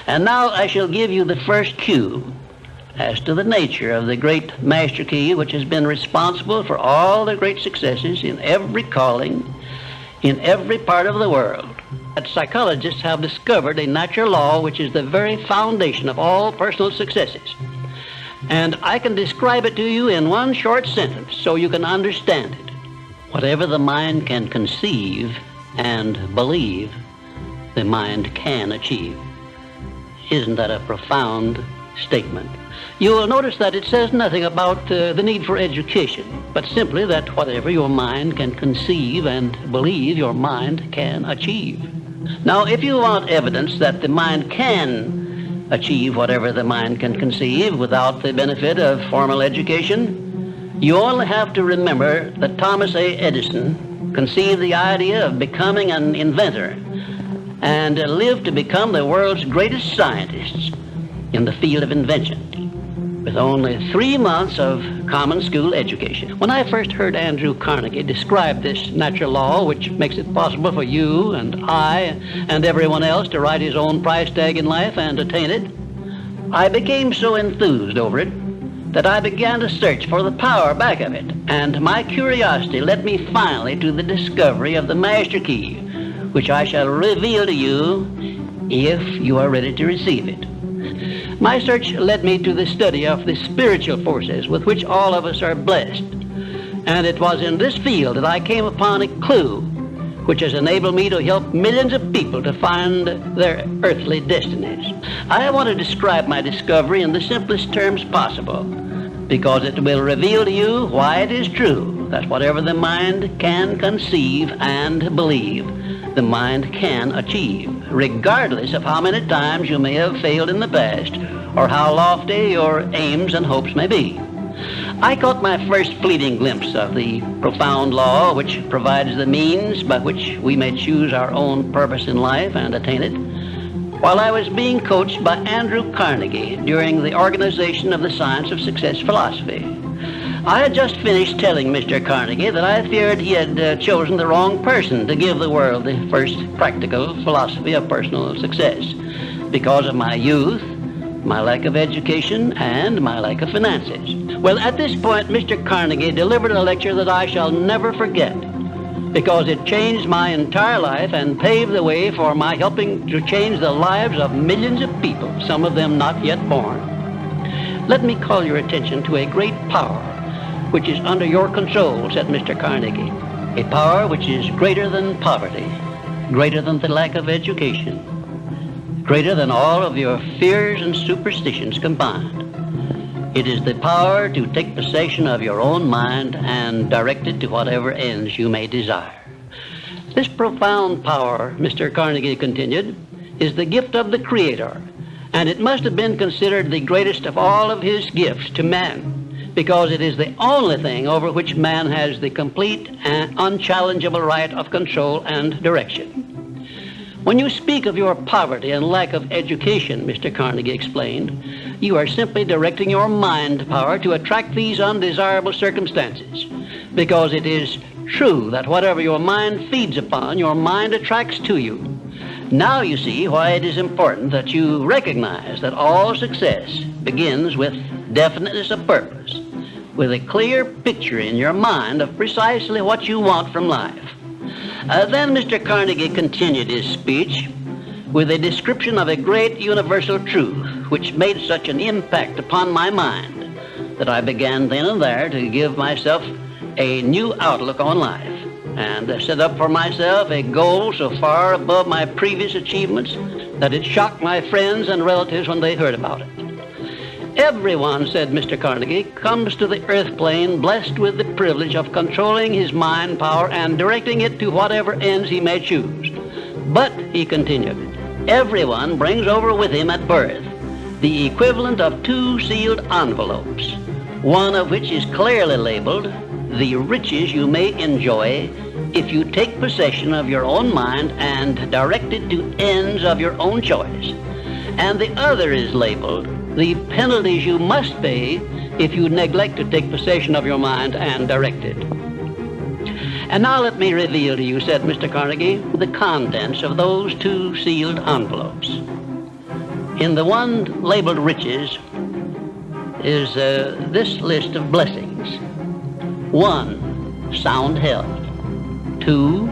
And now I shall give you the first cue as to the nature of the great master key which has been responsible for all the great successes in every calling, in every part of the world. That psychologists have discovered a natural law which is the very foundation of all personal successes. And I can describe it to you in one short sentence so you can understand it. Whatever the mind can conceive and believe, the mind can achieve. Isn't that a profound statement? You will notice that it says nothing about the need for education, but simply that whatever your mind can conceive and believe, your mind can achieve. Now, if you want evidence that the mind can achieve whatever the mind can conceive without the benefit of formal education, you only have to remember that Thomas A. Edison conceived the idea of becoming an inventor and lived to become the world's greatest scientist in the field of invention with only 3 months of common school education. When I first heard Andrew Carnegie describe this natural law which makes it possible for you and I and everyone else to write his own price tag in life and attain it, I became so enthused over it that I began to search for the power back of it, and my curiosity led me finally to the discovery of the master key, which I shall reveal to you if you are ready to receive it. My search led me to the study of the spiritual forces with which all of us are blessed, and it was in this field that I came upon a clue which has enabled me to help millions of people to find their earthly destinies. I want to describe my discovery in the simplest terms possible, because it will reveal to you why it is true that whatever the mind can conceive and believe, the mind can achieve, regardless of how many times you may have failed in the past or how lofty your aims and hopes may be. I caught my first fleeting glimpse of the profound law which provides the means by which we may choose our own purpose in life and attain it, while I was being coached by Andrew Carnegie during the organization of the Science of Success philosophy. I had just finished telling Mr. Carnegie that I feared he had chosen the wrong person to give the world the first practical philosophy of personal success because of my youth, my lack of education, and my lack of finances. Well, at this point, Mr. Carnegie delivered a lecture that I shall never forget because it changed my entire life and paved the way for my helping to change the lives of millions of people, some of them not yet born. Let me call your attention to a great power which is under your control, said Mr. Carnegie, a power which is greater than poverty, greater than the lack of education, greater than all of your fears and superstitions combined. It is the power to take possession of your own mind and direct it to whatever ends you may desire. This profound power, Mr. Carnegie continued, is the gift of the Creator, and it must have been considered the greatest of all of his gifts to man, because it is the only thing over which man has the complete and unchallengeable right of control and direction. When you speak of your poverty and lack of education, Mr. Carnegie explained, you are simply directing your mind power to attract these undesirable circumstances, because it is true that whatever your mind feeds upon, your mind attracts to you. Now you see why it is important that you recognize that all success begins with definiteness of purpose, with a clear picture in your mind of precisely what you want from life. Then Mr. Carnegie continued his speech with a description of a great universal truth which made such an impact upon my mind that I began then and there to give myself a new outlook on life and set up for myself a goal so far above my previous achievements that it shocked my friends and relatives when they heard about it. Everyone, said Mr. Carnegie, comes to the earth plane blessed with the privilege of controlling his mind power and directing it to whatever ends he may choose. But, he continued, everyone brings over with him at birth the equivalent of 2 sealed envelopes, one of which is clearly labeled, the riches you may enjoy if you take possession of your own mind and direct it to ends of your own choice, and the other is labeled, the penalties you must pay if you neglect to take possession of your mind and direct it. And now let me reveal to you, said Mr. Carnegie, the contents of those 2 sealed envelopes. In the one labeled riches is this list of blessings. 1, sound health. 2,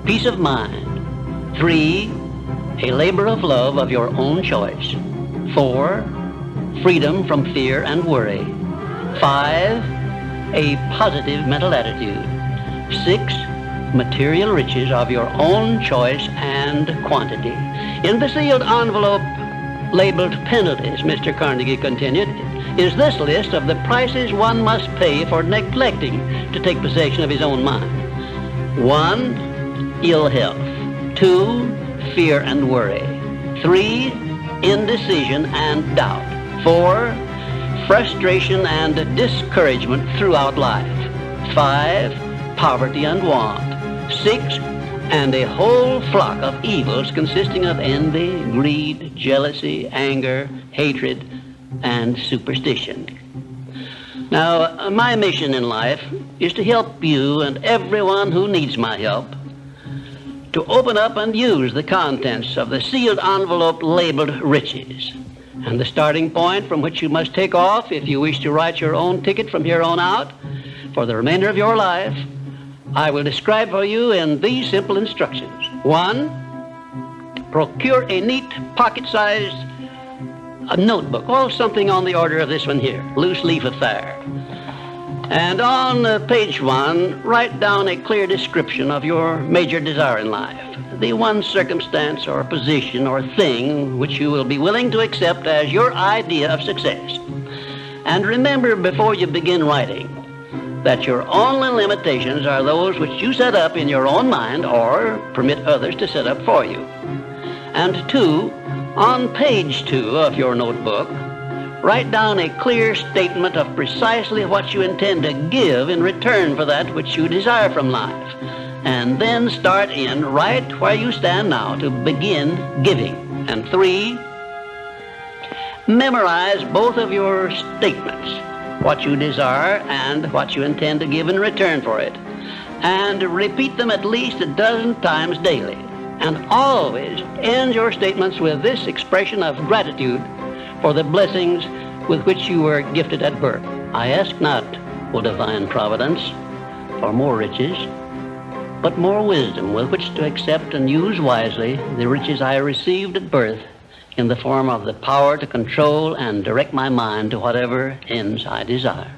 peace of mind. 3, a labor of love of your own choice. 4, freedom from fear and worry. 5, a positive mental attitude. 6, material riches of your own choice and quantity. In the sealed envelope labeled penalties, Mr. Carnegie continued, is this list of the prices one must pay for neglecting to take possession of his own mind. 1, ill health. 2, fear and worry. 3, indecision and doubt. 4, frustration and discouragement throughout life. 5, poverty and want. 6, and a whole flock of evils consisting of envy, greed, jealousy, anger, hatred, and superstition. Now, my mission in life is to help you and everyone who needs my help to open up and use the contents of the sealed envelope labeled riches. And the starting point from which you must take off if you wish to write your own ticket from here on out for the remainder of your life, I will describe for you in these simple instructions. 1, procure a neat pocket-sized notebook, or something on the order of this one here, loose leaf affair. And on page 1, write down a clear description of your major desire in life, the one circumstance or position or thing which you will be willing to accept as your idea of success. And remember before you begin writing that your only limitations are those which you set up in your own mind or permit others to set up for you. And 2, on page 2 of your notebook, write down a clear statement of precisely what you intend to give in return for that which you desire from life. And then start in right where you stand now to begin giving. And 3, memorize both of your statements, what you desire and what you intend to give in return for it, and repeat them at least a dozen times daily. And always end your statements with this expression of gratitude for the blessings with which you were gifted at birth. I ask not, O divine providence, for more riches, but more wisdom with which to accept and use wisely the riches I received at birth in the form of the power to control and direct my mind to whatever ends I desire.